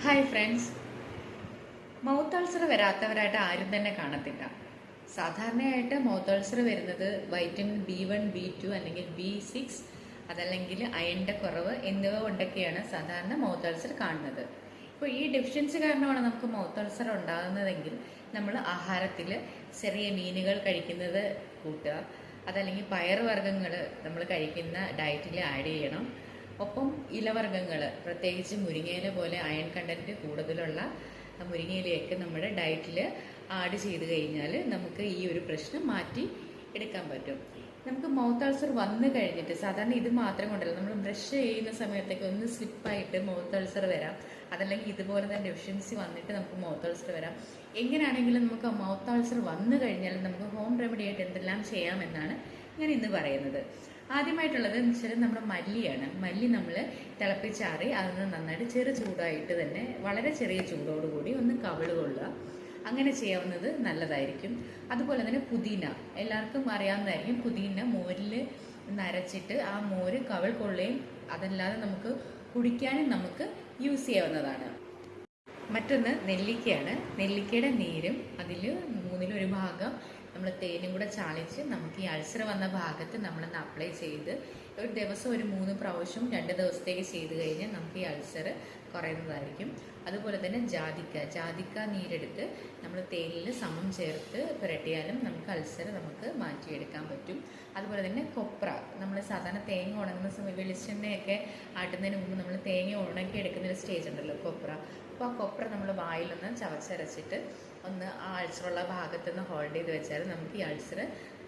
Hi friends, mouth ulcer വരാത്തവരായിട്ട് ആരും തന്നെ കാണത്തില്ല. സാധാരണയായിട്ട് മൗത്ത് അൾസർ വരുന്നത് വൈറ്റമിൻ B1, B2 അല്ലെങ്കിൽ B6 അതല്ലെങ്കിൽ അയണിൻ്റെ കുറവ് എന്നിവ കൊണ്ടൊക്കെയാണ് സാധാരണ മൗത്ത് അൾസർ കാണുന്നത്. ഇപ്പോൾ ഈ ഡെഫിഷ്യൻസി കാരണമാണ് നമുക്ക് മൗത്ത് അൾസർ ഉണ്ടാകുന്നതെങ്കിൽ നമ്മൾ ആഹാരത്തിൽ ചെറിയ മീനുകൾ കഴിക്കുന്നത് കൂട്ടുക, അതല്ലെങ്കിൽ പയറുവർഗ്ഗങ്ങൾ നമ്മൾ കഴിക്കുന്ന ഡയറ്റിൽ ആഡ് ചെയ്യണം. ഒപ്പം ഇലവർഗ്ഗങ്ങൾ, പ്രത്യേകിച്ച് മുരിങ്ങയില പോലെ അയൺ കണ്ടന്റ് കൂടുതലുള്ള മുരിങ്ങയിലയൊക്കെ നമ്മുടെ ഡയറ്റിൽ ആഡ് ചെയ്ത് കഴിഞ്ഞാൽ നമുക്ക് ഈ ഒരു പ്രശ്നം മാറ്റി എടുക്കാൻ പറ്റും. നമുക്ക് മൗത്ത് അൾസർ വന്നു കഴിഞ്ഞിട്ട് സാധാരണ ഇത് മാത്രം കൊണ്ടല്ല, നമ്മൾ ബ്രഷ് ചെയ്യുന്ന സമയത്തൊക്കെ ഒന്ന് സ്ലിപ്പായിട്ട് മൗത്ത് അൾസർ വരാം, അതല്ലെങ്കിൽ ഇതുപോലെ തന്നെ ഡെഫിഷ്യൻസി വന്നിട്ട് നമുക്ക് മൗത്ത് അൾസർ വരാം. എങ്ങനെയാണെങ്കിലും നമുക്ക് മൗത്ത് അൾസർ വന്നു കഴിഞ്ഞാൽ നമുക്ക് ഹോം റെമഡി ആയിട്ട് എന്തെല്ലാം ചെയ്യാമെന്നാണ് ഞാൻ ഇന്ന് പറയുന്നത്. ആദ്യമായിട്ടുള്ളത് എന്ന് വെച്ചാൽ നമ്മുടെ മല്ലിയാണ്. മല്ലി നമ്മൾ തിളപ്പിച്ചാറി അതിന് നന്നായിട്ട് ചെറു ചൂടായിട്ട് തന്നെ വളരെ ചെറിയ ചൂടോടുകൂടി ഒന്ന് കവിള് കൊള്ളുക, അങ്ങനെ ചെയ്യാവുന്നത് നല്ലതായിരിക്കും. അതുപോലെ തന്നെ പുതിന എല്ലാവർക്കും അറിയാവുന്നതായിരിക്കും. പുതിന മോരിൽ നരച്ചിട്ട് ആ മോര് കവിൾ കൊള്ളുകയും അതല്ലാതെ നമുക്ക് കുടിക്കാനും നമുക്ക് യൂസ് ചെയ്യാവുന്നതാണ്. മറ്റൊന്ന് നെല്ലിക്കയാണ്. നെല്ലിക്കയുടെ നീരും അതിൽ 1/3 ഭാഗം നമ്മൾ തേനും കൂടെ ചാലിച്ച് നമുക്ക് ഈ അൾസർ വന്ന ഭാഗത്ത് നമ്മളൊന്ന് അപ്ലൈ ചെയ്ത് ഒരു ദിവസം ഒരു 3 പ്രാവശ്യം 2 ദിവസത്തേക്ക് ചെയ്ത് കഴിഞ്ഞാൽ നമുക്ക് ഈ അൾസർ കുറയുന്നതായിരിക്കും. അതുപോലെ തന്നെ ജാതിക്ക നീരെടുത്ത് നമ്മൾ തേനിൽ സമം ചേർത്ത് പുരട്ടിയാലും നമുക്ക് അൾസർ നമുക്ക് മാറ്റിയെടുക്കാൻ പറ്റും. അതുപോലെ തന്നെ കൊപ്ര, നമ്മൾ സാധാരണ തേങ്ങ ഉണങ്ങുന്ന സമയം വെളിച്ചെണ്ണയൊക്കെ ആട്ടുന്നതിന് മുമ്പ് നമ്മൾ തേങ്ങ ഉണക്കി എടുക്കുന്നൊരു സ്റ്റേജ് ഉണ്ടല്ലോ, കൊപ്ര. അപ്പോൾ ആ കൊപ്ര നമ്മൾ വായിലൊന്ന് ചവച്ചരച്ചിട്ട് ഒന്ന് ആ അൾസറുള്ള ഭാഗത്തുനിന്ന് ഹോൾഡ് ചെയ്ത് വെച്ചാൽ നമുക്ക് ഈ അൾസർ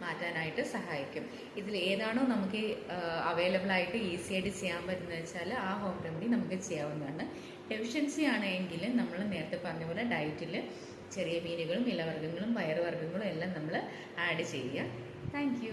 മാറ്റാനായിട്ട് സഹായിക്കും. ഇതിൽ ഏതാണോ നമുക്ക് അവൈലബിൾ ആയിട്ട് ഈസി ആയിട്ട് ചെയ്യാൻ പറ്റുന്നത് വെച്ചാൽ ആ ഹോം റെമഡി നമുക്ക് ചെയ്യാവുന്നതാണ്. ഡെഫിഷ്യൻസി ആണെങ്കിൽ നമ്മൾ നേരത്തെ പറഞ്ഞ പോലെ ഡയറ്റിൽ ചെറിയ മീനുകളും ഇലവർഗ്ഗങ്ങളും പയറുവർഗ്ഗങ്ങളും എല്ലാം നമ്മൾ ആഡ് ചെയ്യുക. താങ്ക്